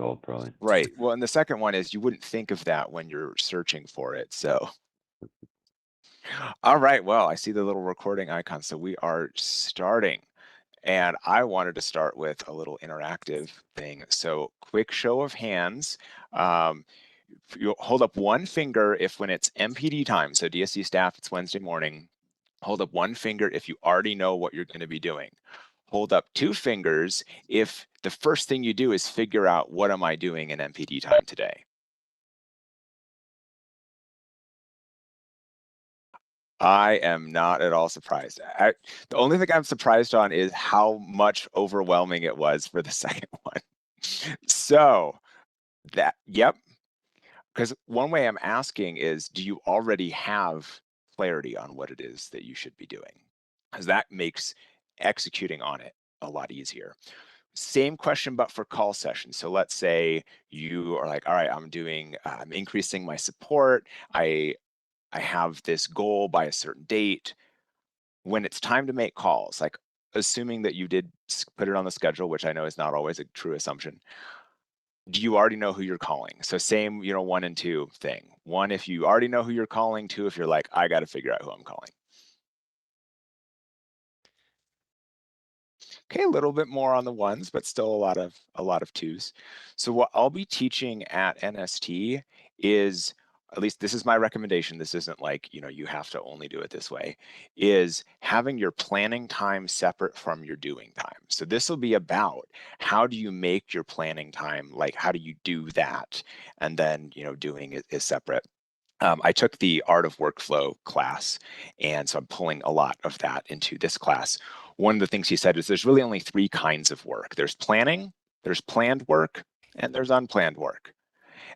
called, probably. Right. Well, and the second one is you wouldn't think of that when you're searching for it. So, all right. Well, I see the little recording icon. So we are starting. And I wanted to start with a little interactive thing. So quick show of hands. Um, you hold up one finger if when it's MPD time. So DSC staff, it's Wednesday morning. Hold up one finger if you already know what you're going to be doing. Hold up two fingers if the first thing you do is figure out what am I doing in MPD time today. I am not at all surprised. The only thing I'm surprised on is how much overwhelming it was for the second one. So yep, because one way I'm asking is, do you already have clarity on what it is that you should be doing? Because that makes executing on it a lot easier. Same question, but for call sessions. So let's say you are like, all right, I'm increasing my support. I have this goal by a certain date. When it's time to make calls, like assuming that you did put it on the schedule, which I know is not always a true assumption, do you already know who you're calling? So same, 1 and 2 thing. 1, if you already know who you're calling. 2, if you're like, I got to figure out who I'm calling. Okay, a little bit more on the 1s, but still a lot of 2s. So what I'll be teaching at NST is, at least this is my recommendation, this isn't like, you have to only do it this way, is having your planning time separate from your doing time. So this will be about how do you make your planning time, like how do you do that? And then, doing it is separate. I took the Art of Workflow class, and so I'm pulling a lot of that into this class. One of the things he said is there's really only 3 kinds of work. There's planning, there's planned work, and there's unplanned work.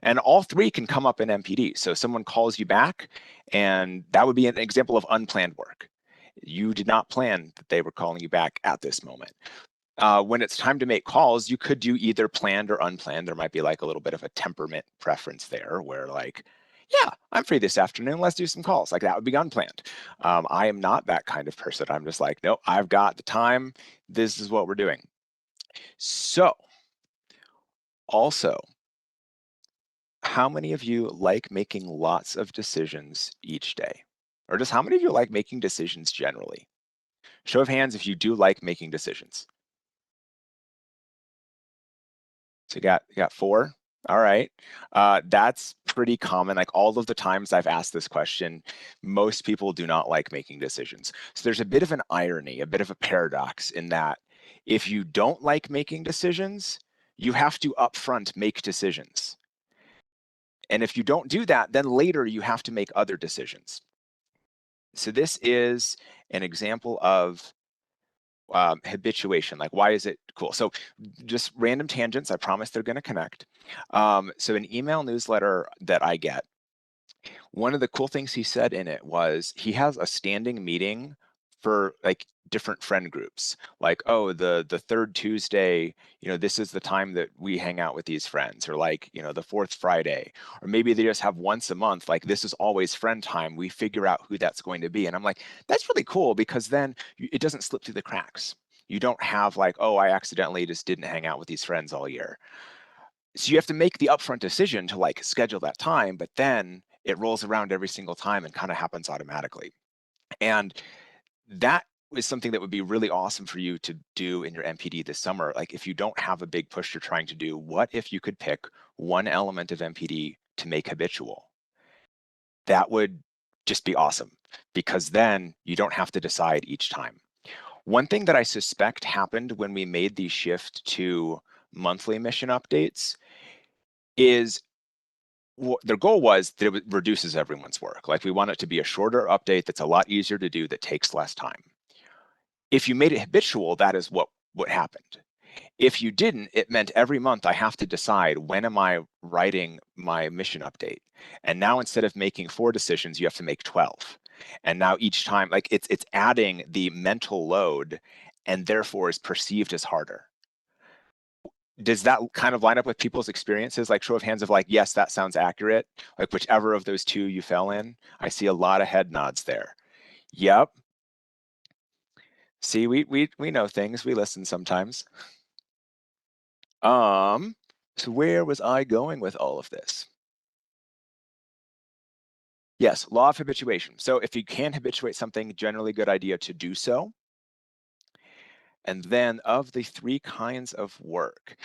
And all 3 can come up in MPD. So someone calls you back, and that would be an example of unplanned work. You did not plan that they were calling you back at this moment. When it's time to make calls, you could do either planned or unplanned. There might be like a little bit of a temperament preference there where like, yeah, I'm free this afternoon. Let's do some calls. Like that would be unplanned. I am not that kind of person. I'm just like, no, I've got the time. This is what we're doing. So also, how many of you like making lots of decisions each day? Or just how many of you like making decisions generally? Show of hands if you do like making decisions. So you got 4. All right. That's pretty common. Like all of the times I've asked this question, most people do not like making decisions. So there's a bit of an irony, a bit of a paradox in that if you don't like making decisions, you have to upfront make decisions. And if you don't do that, then later you have to make other decisions. So this is an example of habituation. Like, why is it cool? So just random tangents. I promise they're going to connect. So an email newsletter that I get, one of the cool things he said in it was he has a standing meeting for like different friend groups, like, oh, the third Tuesday, this is the time that we hang out with these friends, or like, the fourth Friday, or maybe they just have once a month, like this is always friend time, we figure out who that's going to be. And I'm like, that's really cool, because then it doesn't slip through the cracks. You don't have like, oh, I accidentally just didn't hang out with these friends all year. So you have to make the upfront decision to like schedule that time, but then it rolls around every single time and kind of happens automatically. And that is something that would be really awesome for you to do in your MPD this summer. Like if you don't have a big push you're trying to do, what if you could pick one element of MPD to make habitual? That would just be awesome, because then you don't have to decide each time. One thing that I suspect happened when we made the shift to monthly mission updates is their goal was that it reduces everyone's work. Like we want it to be a shorter update that's a lot easier to do, that takes less time. If you made it habitual, that is what happened. If you didn't, it meant every month I have to decide, when am I writing my mission update? And now instead of making 4 decisions, you have to make 12. And now each time, like it's adding the mental load, and therefore is perceived as harder. Does that kind of line up with people's experiences? Like show of hands of like, yes, that sounds accurate. Like whichever of those 2 you fell in. I see a lot of head nods there. Yep. See, we know things. We listen sometimes. So where was I going with all of this? Yes, law of habituation. So if you can habituate something, generally good idea to do so. And then of the three kinds of work.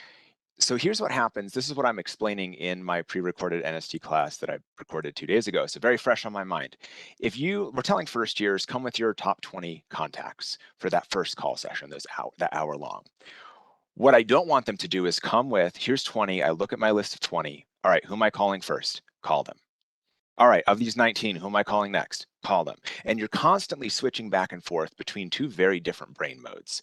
So here's what happens. This is what I'm explaining in my pre-recorded NST class that I recorded 2 days ago. So very fresh on my mind. If we're telling first years, come with your top 20 contacts for that first call session, that hour long. What I don't want them to do is come with, here's 20, I look at my list of 20. All right, who am I calling first? Call them. All right, of these 19, who am I calling next? Call them. And you're constantly switching back and forth between two very different brain modes.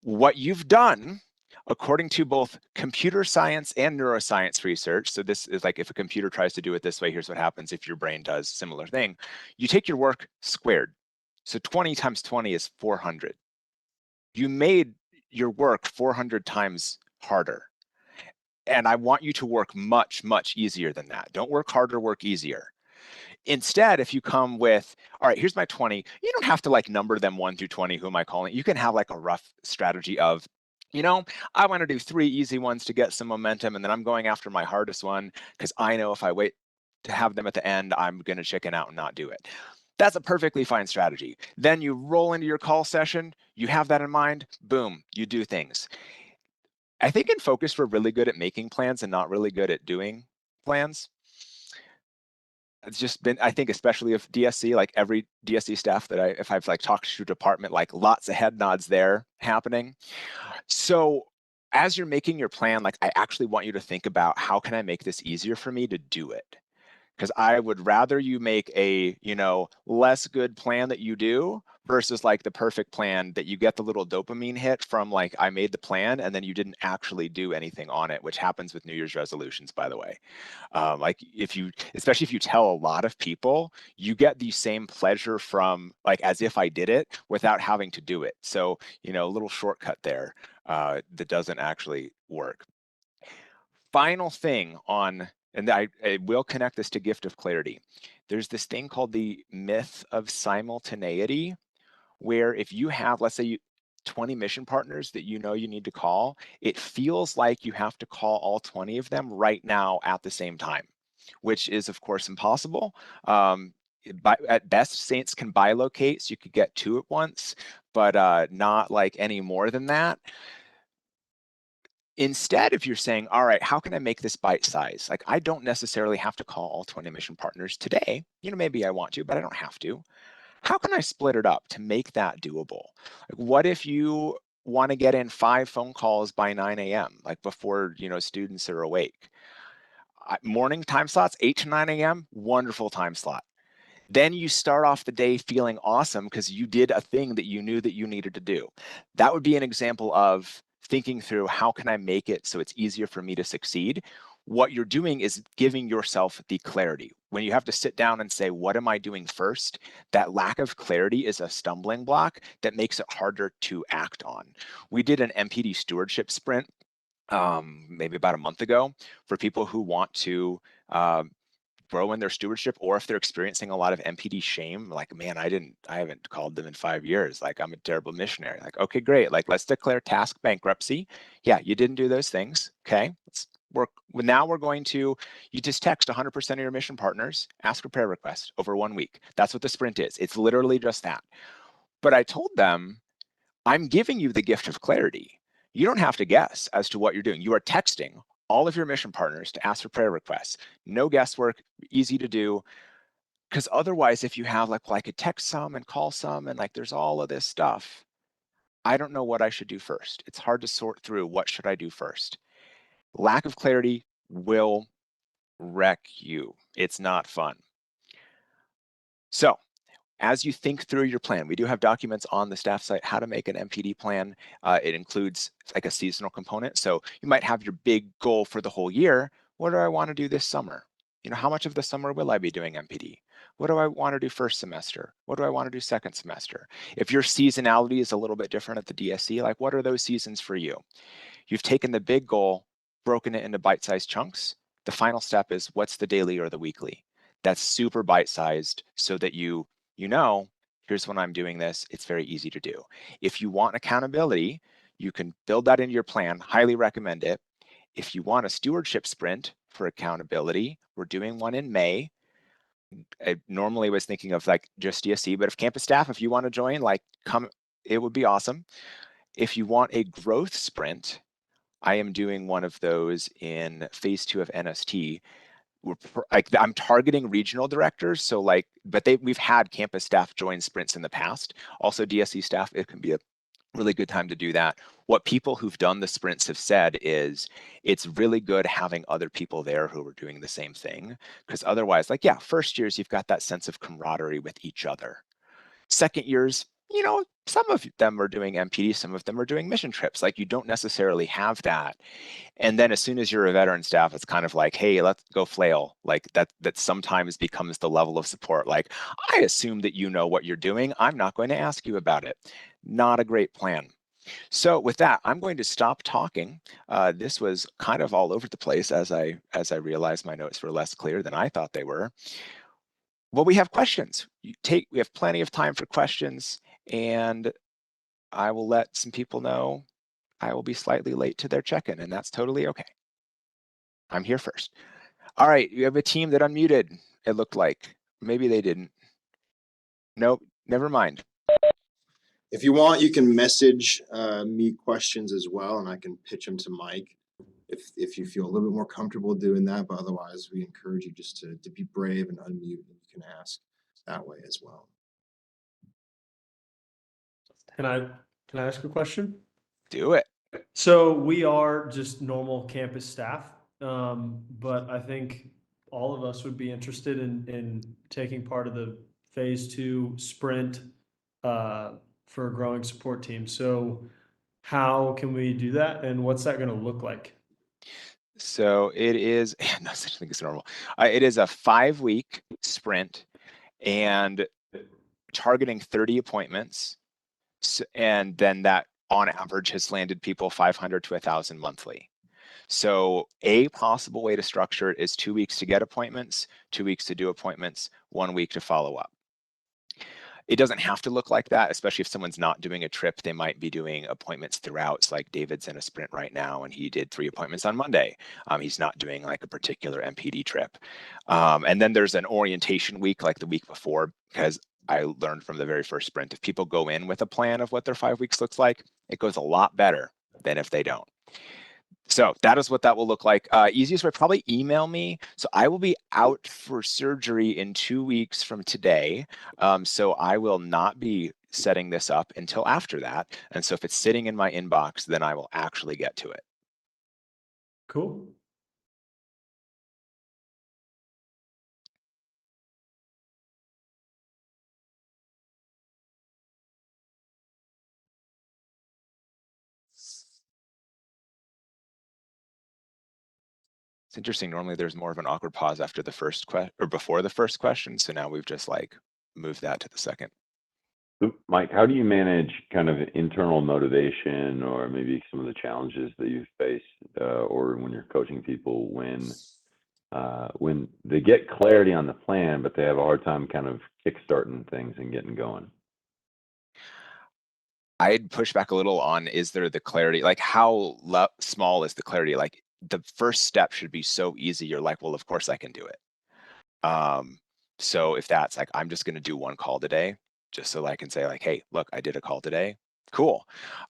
What you've done, according to both computer science and neuroscience research, so this is like if a computer tries to do it this way, here's what happens if your brain does similar thing. You take your work squared. So 20 times 20 is 400. You made your work 400 times harder. And I want you to work much, much easier than that. Don't work harder, work easier. Instead, if you come with, all right, here's my 20, you don't have to like number them 1 through 20, who am I calling? You can have like a rough strategy of, I want to do 3 easy ones to get some momentum, and then I'm going after my hardest one because I know if I wait to have them at the end, I'm going to chicken out and not do it. That's a perfectly fine strategy. Then you roll into your call session, you have that in mind, boom, you do things. I think in focus, we're really good at making plans and not really good at doing plans. It's just been, I think, especially if DSC, like every DSC staff that if I've like talked to a department, like lots of head nods there happening. So as you're making your plan, like I actually want you to think about how can I make this easier for me to do it? Because I would rather you make a, less good plan that you do versus like the perfect plan that you get the little dopamine hit from like I made the plan and then you didn't actually do anything on it, which happens with New Year's resolutions, by the way. Like especially if you tell a lot of people, you get the same pleasure from like as if I did it without having to do it. So, a little shortcut there that doesn't actually work. Final thing on, and I will connect this to gift of clarity. There's this thing called the myth of simultaneity, where if you have, let's say 20 mission partners that you know you need to call, it feels like you have to call all 20 of them right now at the same time, which is of course impossible. At best, Saints can bilocate, so you could get 2 at once, but not like any more than that. Instead, if you're saying, all right, how can I make this bite size? Like, I don't necessarily have to call all 20 mission partners today. Maybe I want to, but I don't have to. How can I split it up to make that doable? Like, what if you want to get in 5 phone calls by 9 a.m., like before, students are awake? Morning time slots, 8 to 9 a.m., wonderful time slot. Then you start off the day feeling awesome because you did a thing that you knew that you needed to do. That would be an example of thinking through how can I make it so it's easier for me to succeed. What you're doing is giving yourself the clarity. When you have to sit down and say, what am I doing first? That lack of clarity is a stumbling block that makes it harder to act on. We did an MPD stewardship sprint maybe about a month ago for people who want to grow in their stewardship, or if they're experiencing a lot of MPD shame, like, man, I haven't called them in 5 years. Like, I'm a terrible missionary. Like, okay, great. Like, let's declare task bankruptcy. Yeah, you didn't do those things. Okay, let's work. Now we're going to, you just text 100% of your mission partners, ask for prayer requests over 1 week. That's what the sprint is. It's literally just that. But I told them, I'm giving you the gift of clarity. You don't have to guess as to what you're doing. You are texting all of your mission partners to ask for prayer requests. No guesswork, easy to do. Because otherwise, if you have like, well, I could text some and call some and like there's all of this stuff, I don't know what I should do first. It's hard to sort through what should I do first. Lack of clarity will wreck you. It's not fun. So as you think through your plan, we do have documents on the staff site how to make an MPD plan. It includes like a seasonal component. So you might have your big goal for the whole year. What do I want to do this summer? How much of the summer will I be doing MPD? What do I want to do first semester? What do I want to do second semester? If your seasonality is a little bit different at the DSC, like what are those seasons for you? You've taken the big goal, broken it into bite-sized chunks. The final step is what's the daily or the weekly? That's super bite-sized so that here's when I'm doing this. It's very easy to do. If you want accountability, you can build that into your plan. Highly recommend it. If you want a stewardship sprint for accountability, we're doing one in May. I normally was thinking of like just DSC, but if campus staff, if you want to join, like come, it would be awesome. If you want a growth sprint, I am doing one of those in phase 2 of NST. I'm targeting regional directors, so like, but we've had campus staff join sprints in the past. Also DSC staff, it can be a really good time to do that. What people who've done the sprints have said is it's really good having other people there who are doing the same thing, because otherwise, like, yeah, first years, you've got that sense of camaraderie with each other. Second years, some of them are doing MPD, some of them are doing mission trips. Like, you don't necessarily have that. And then as soon as you're a veteran staff, it's kind of like, hey, let's go flail. Like that sometimes becomes the level of support. Like, I assume that you know what you're doing. I'm not going to ask you about it. Not a great plan. So with that, I'm going to stop talking. This was kind of all over the place as I realized my notes were less clear than I thought they were. Well, we have questions. We have plenty of time for questions, and I will let some people know I will be slightly late to their check-in, and that's totally okay. I'm here first. All right, you have a team that unmuted, it looked like. Maybe they didn't. Nope, never mind. If you want, you can message me questions as well, and I can pitch them to Mike if you feel a little bit more comfortable doing that. But otherwise, we encourage you just to be brave and unmute, and you can ask that way as well. Can I ask a question? Do it. So we are just normal campus staff, but I think all of us would be interested in taking part of the phase 2 sprint for a growing support team. So how can we do that, and what's that going to look like? So it is, no such thing as normal. It is a 5-week sprint and targeting 30 appointments. And then that on average has landed people 500 to 1,000 monthly. So a possible way to structure it is 2 weeks to get appointments, 2 weeks to do appointments, 1 week to follow up. It doesn't have to look like that, especially if someone's not doing a trip. They might be doing appointments throughout. So like David's in a sprint right now, and he did 3 appointments on Monday. He's not doing like a particular MPD trip. And then there's an orientation week like the week before, because I learned from the very first sprint, if people go in with a plan of what their 5 weeks looks like, it goes a lot better than if they don't. So that is what that will look like. Easiest way, probably email me. So I will be out for surgery in 2 weeks from today. So I will not be setting this up until after that. And so if it's sitting in my inbox, then I will actually get to it. Cool. It's interesting. Normally there's more of an awkward pause after the first question or before the first question. So now we've just like moved that to the second. Mike, how do you manage kind of internal motivation or maybe some of the challenges that you've faced or when you're coaching people when they get clarity on the plan, but they have a hard time kind of kickstarting things and getting going? I'd push back a little on, is there the clarity? Like how small is the clarity? Like the first step should be so easy. You're like, well, of course I can do it. So if that's like, I'm just going to do 1 call today, just so I can say like, hey, look, I did a call today. Cool.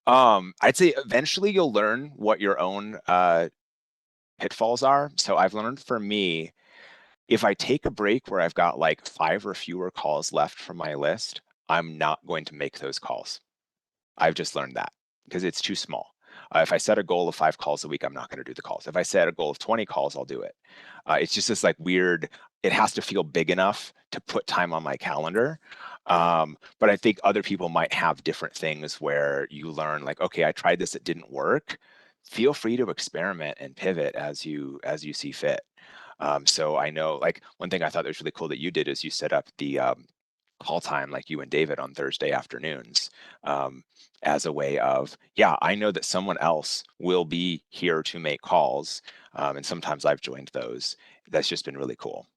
I'd say eventually you'll learn what your own pitfalls are. So I've learned for me, if I take a break where I've got like 5 or fewer calls left from my list, I'm not going to make those calls. I've just learned that because it's too small. If I set a goal of 5 calls a week, I'm not going to do the calls. If I set a goal of 20 calls, I'll do it. It's just this like weird, it has to feel big enough to put time on my calendar. But I think other people might have different things where you learn like, okay, I tried this, it didn't work. Feel free to experiment and pivot as you see fit. So I know like one thing I thought that was really cool that you did is you set up the call time like you and David on Thursday afternoons as a way of, yeah, I know that someone else will be here to make calls. And sometimes I've joined those. That's just been really cool.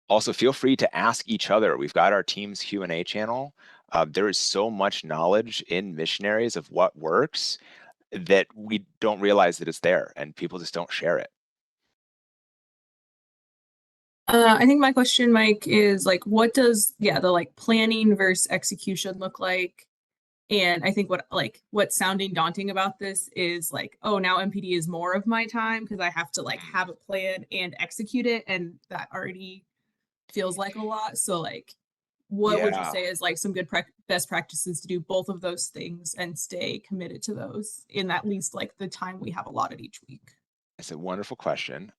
Also, feel free to ask each other. We've got our team's Q&A channel. There is so much knowledge in missionaries of what works. that we don't realize that it's there and people just don't share it. I think my question, Mike, is like, what does, the like planning versus execution look like? And I think what's sounding daunting about this is like, oh, now MPD is more of my time because I have to like have a plan and execute it. And that already feels like a lot. So like, what would you Yeah. say is like some good best practices to do both of those things and stay committed to those in at least like the time we have allotted each week? It's a wonderful question.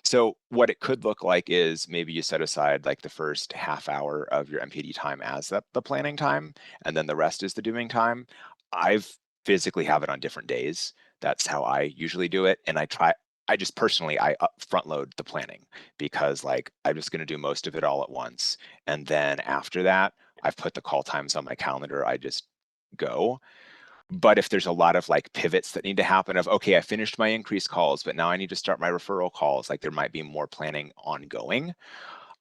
So what it could look like is maybe you set aside like the first half hour of your MPD time as the planning time, and then the rest is the doing time. I've physically have it on different days. That's how I usually do it. And I just personally, I front load the planning because like I'm just going to do most of it all at once. And then after that, I've put the call times on my calendar. I just go. But if there's a lot of like pivots that need to happen of, okay, I finished my increase calls, but now I need to start my referral calls, like there might be more planning ongoing.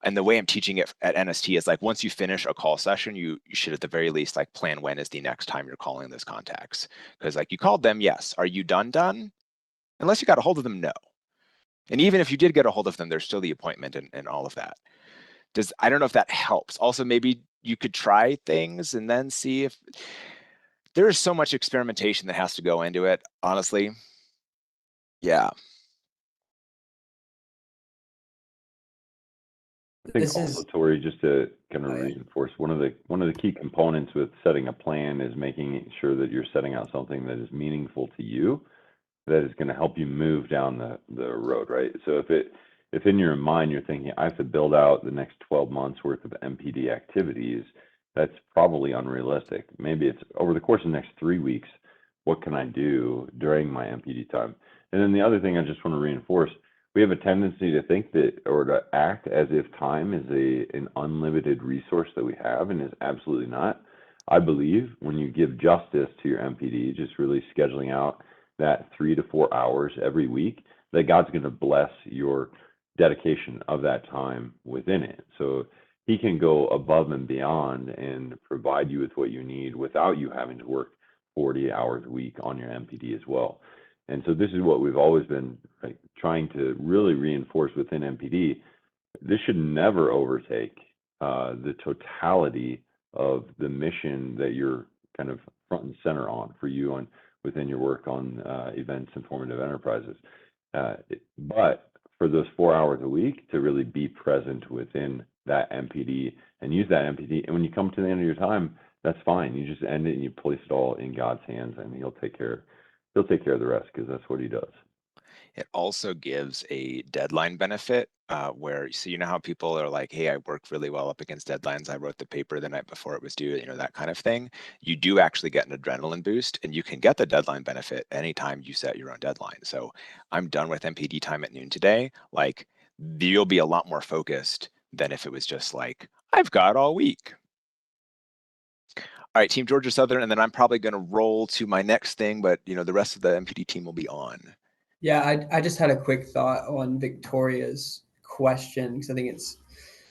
And the way I'm teaching it at NST is like, once you finish a call session, you should at the very least like plan when is the next time you're calling those contacts. Because like you called them, yes. Are you done? Unless you got a hold of them, no. And even if you did get a hold of them, there's still the appointment and all of that. I don't know if that helps. Also, maybe you could try things and then see if there is so much experimentation that has to go into it, honestly. Yeah. I think This also, is- Tori, just to kind of Oh, yeah. reinforce, one of the key components with setting a plan is making sure that you're setting out something that is meaningful to you, that is going to help you move down the road, right? So if in your mind you're thinking, I have to build out the next 12 months worth of MPD activities, that's probably unrealistic. Maybe it's over the course of the next 3 weeks, what can I do during my MPD time? And then the other thing I just want to reinforce, we have a tendency to think that, or to act as if time is an unlimited resource that we have, and is absolutely not. I believe when you give justice to your MPD, just really scheduling out that 3 to 4 hours every week, that God's going to bless your dedication of that time within it. So he can go above and beyond and provide you with what you need without you having to work 40 hours a week on your MPD as well. And so this is what we've always been like, trying to really reinforce within MPD. This should never overtake the totality of the mission that you're kind of front and center on for you on within your work on events and formative enterprises. But for those 4 hours a week to really be present within that MPD and use that MPD. And when you come to the end of your time, that's fine. You just end it and you place it all in God's hands, and he'll take care of the rest, because that's what he does. It also gives a deadline benefit where, so you know how people are like, hey, I worked really well up against deadlines. I wrote the paper the night before it was due, that kind of thing. You do actually get an adrenaline boost, and you can get the deadline benefit anytime you set your own deadline. So I'm done with MPD time at noon today. Like, you'll be a lot more focused than if it was just like, I've got all week. All right, Team Georgia Southern, and then I'm probably going to roll to my next thing, but the rest of the MPD team will be on. Yeah, I just had a quick thought on Victoria's question, because I think it's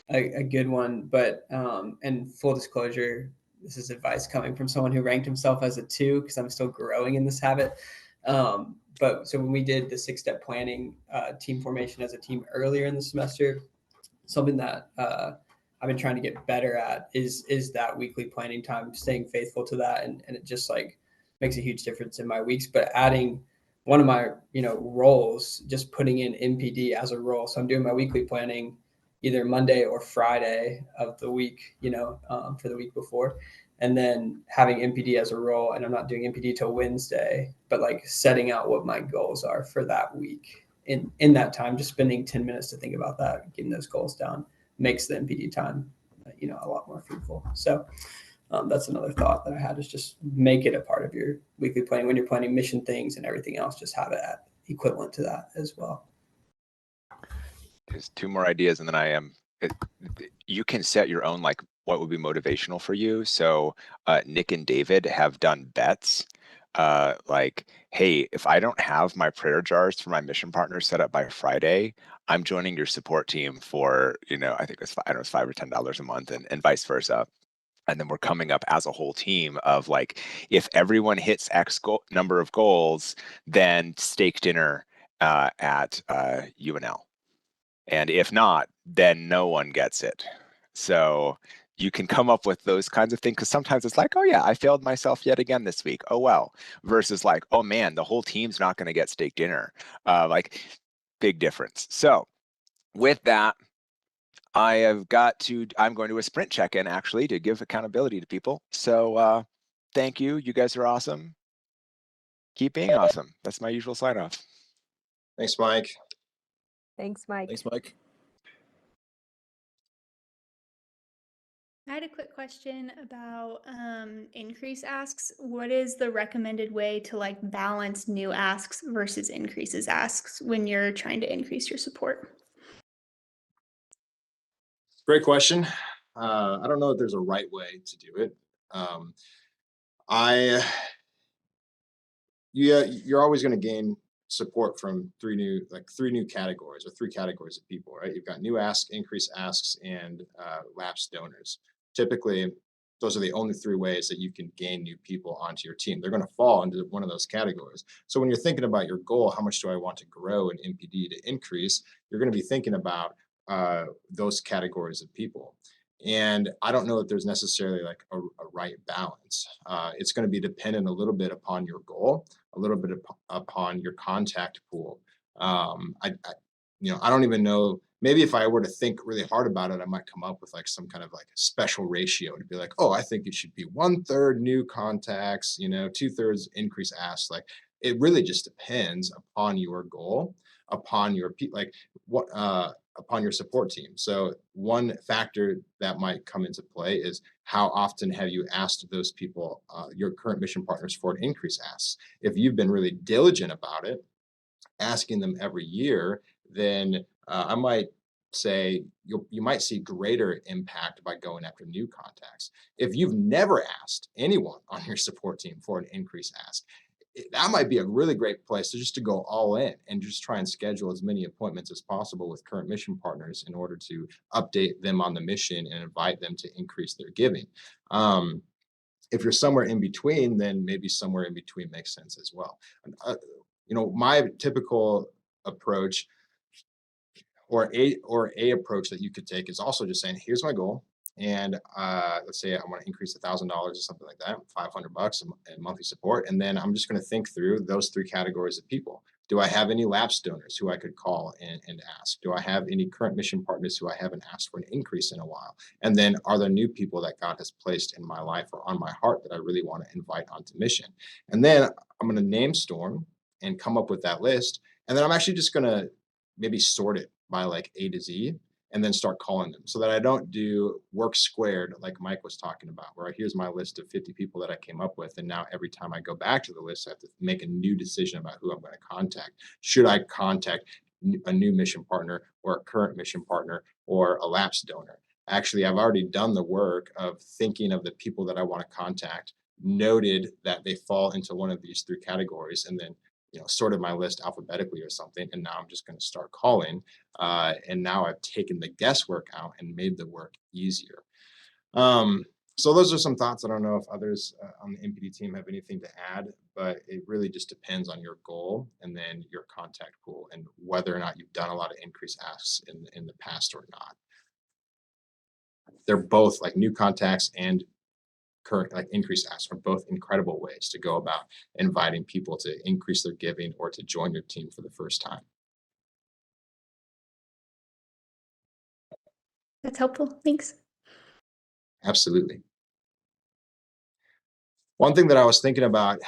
a good one. But and full disclosure, this is advice coming from someone who ranked himself as a 2, because I'm still growing in this habit. But so when we did the 6-step planning team formation as a team earlier in the semester, something that I've been trying to get better at is that weekly planning time, staying faithful to that, and it just like makes a huge difference in my weeks. But adding one of my roles, just putting in MPD as a role, so I'm doing my weekly planning either Monday or Friday of the week, for the week before, and then having MPD as a role, and I'm not doing MPD till Wednesday, but like setting out what my goals are for that week. In that time, just spending 10 minutes to think about that, getting those goals down, makes the MPD time, a lot more fruitful. So that's another thought that I had, is just make it a part of your weekly planning. When you're planning mission things and everything else, just have it equivalent to that as well. There's 2 more ideas, and then you can set your own, like, what would be motivational for you. So Nick and David have done bets. Like, hey, if I don't have my prayer jars for my mission partners set up by Friday, I'm joining your support team for, I think it's $5 or $10 a month, and vice versa. And then we're coming up as a whole team of like, if everyone hits X number of goals, then steak dinner at UNL. And if not, then no one gets it. So you can come up with those kinds of things, because sometimes it's like, oh yeah, I failed myself yet again this week. Oh well. Versus like, oh man, the whole team's not going to get steak dinner. Like, big difference. So with that, I'm going to a sprint check-in actually to give accountability to people. So thank you. You guys are awesome. Keep being awesome. That's my usual sign off. Thanks, Mike. Thanks, Mike. Thanks, Mike. I had a quick question about increase asks. What is the recommended way to like balance new asks versus increases asks when you're trying to increase your support? Great question. I don't know if there's a right way to do it. You're always going to gain support from three new categories, or three categories of people, right? You've got new asks, increase asks, and lapsed donors. Typically, those are the only three ways that you can gain new people onto your team. They're going to fall into one of those categories. So when you're thinking about your goal, how much do I want to grow in MPD to increase? You're going to be thinking about those categories of people. And I don't know if there's necessarily like a right balance. It's going to be dependent a little bit upon your goal, a little bit upon your contact pool. I don't even know. Maybe if I were to think really hard about it, I might come up with like some kind of like special ratio to be like, oh, I think it should be 1/3 new contacts, 2/3 increase asks. Like, it really just depends upon your goal, upon your upon your support team. So one factor that might come into play is how often have you asked those people, your current mission partners, for an increase asks. If you've been really diligent about it, asking them every year, then I might say you might see greater impact by going after new contacts. If you've never asked anyone on your support team for an increase ask, that might be a really great place to go all in and just try and schedule as many appointments as possible with current mission partners in order to update them on the mission and invite them to increase their giving. If you're somewhere in between, then maybe somewhere in between makes sense as well. My typical approach, or a approach that you could take, is also just saying, here's my goal. And let's say I want to increase $1,000 or something like that, $500 in monthly support. And then I'm just going to think through those three categories of people. Do I have any lapsed donors who I could call and ask? Do I have any current mission partners who I haven't asked for an increase in a while? And then are there new people that God has placed in my life or on my heart that I really want to invite onto mission? And then I'm going to name storm and come up with that list. And then I'm actually just going to maybe sort it by like A to Z, and then start calling them, so that I don't do work squared like Mike was talking about, where here's my list of 50 people that I came up with. And now every time I go back to the list, I have to make a new decision about who I'm going to contact. Should I contact a new mission partner, or a current mission partner, or a lapsed donor? Actually, I've already done the work of thinking of the people that I want to contact, noted that they fall into one of these three categories, and then sorted my list alphabetically or something. And now I'm just going to start calling. And now I've taken the guesswork out and made the work easier. So those are some thoughts. I don't know if others on the MPD team have anything to add, but it really just depends on your goal and then your contact pool and whether or not you've done a lot of increase asks in the past or not. They're both, like new contacts and current increase asks, are both incredible ways to go about inviting people to increase their giving or to join your team for the first time. That's helpful. Thanks. Absolutely. One thing that I was thinking about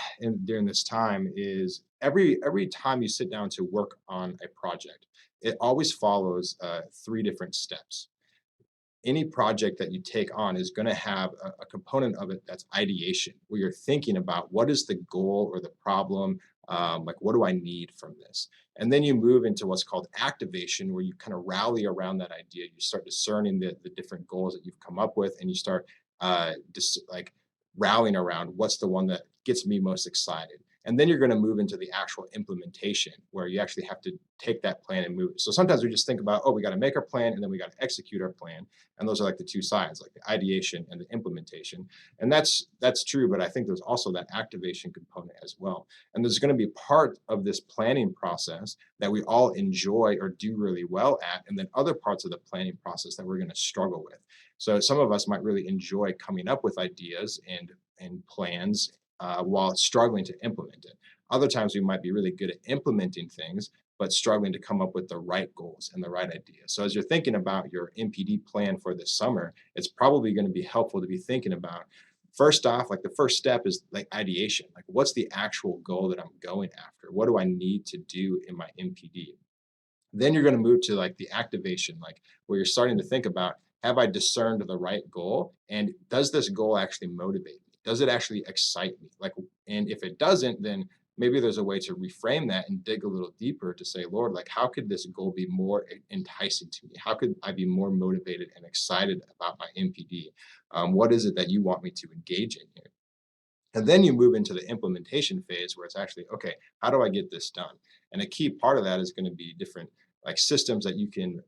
during this time is every time you sit down to work on a project, it always follows 3 different steps. Any project that you take on is going to have a component of it that's ideation, where you're thinking about what is the goal or the problem, like what do I need from this? And then you move into what's called activation, where you kind of rally around that idea. You start discerning the different goals that you've come up with, and you start rallying around what's the one that gets me most excited. And then you're going to move into the actual implementation where you actually have to take that plan and move it. So sometimes we just think about, oh, we got to make our plan and then we got to execute our plan. And those are like the two sides, like the ideation and the implementation. And that's true, but I think there's also that activation component as well. And there's going to be part of this planning process that we all enjoy or do really well at, and then other parts of the planning process that we're going to struggle with. So some of us might really enjoy coming up with ideas and plans while struggling to implement it. Other times we might be really good at implementing things, but struggling to come up with the right goals and the right ideas. So as you're thinking about your MPD plan for this summer, it's probably going to be helpful to be thinking about, first off, like the first step is like ideation. Like, what's the actual goal that I'm going after? What do I need to do in my MPD? Then you're going to move to like the activation, like where you're starting to think about, have I discerned the right goal? And does this goal actually motivate me? Does it actually excite me? Like, and if it doesn't, then maybe there's a way to reframe that and dig a little deeper to say, Lord, like, how could this goal be more enticing to me? How could I be more motivated and excited about my MPD? What is it that you want me to engage in here? And then you move into the implementation phase where it's actually, okay, how do I get this done? And a key part of that is going to be different like systems that you can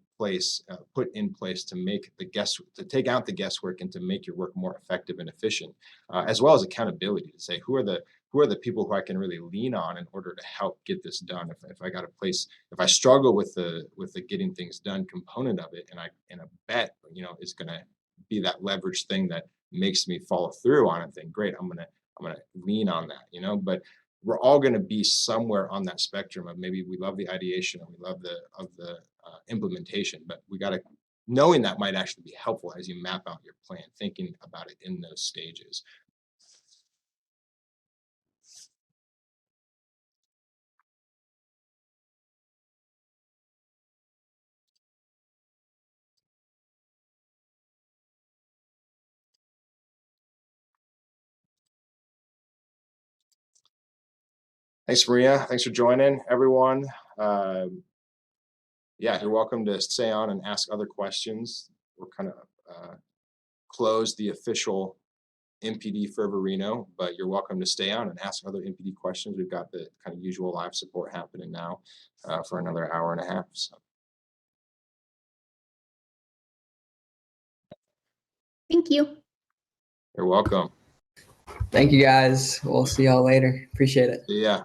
put in place to make to take out the guesswork and to make your work more effective and efficient, as well as accountability to say, who are the people who I can really lean on in order to help get this done. If I got a place, if I struggle with the getting things done component of it, and a bet, is going to be that leverage thing that makes me follow through on it, then great, I'm gonna lean on that, but we're all going to be somewhere on that spectrum of maybe we love the ideation and we love the implementation, but knowing that might actually be helpful as you map out your plan, thinking about it in those stages. Thanks, Maria. Thanks for joining, everyone. Yeah, you're welcome to stay on and ask other questions. We're kind of close the official MPD for Reno, but you're welcome to stay on and ask other MPD questions. We've got the kind of usual live support happening now for another hour and a half. So. Thank you. You're welcome. Thank you guys. We'll see y'all later. Appreciate it. Yeah.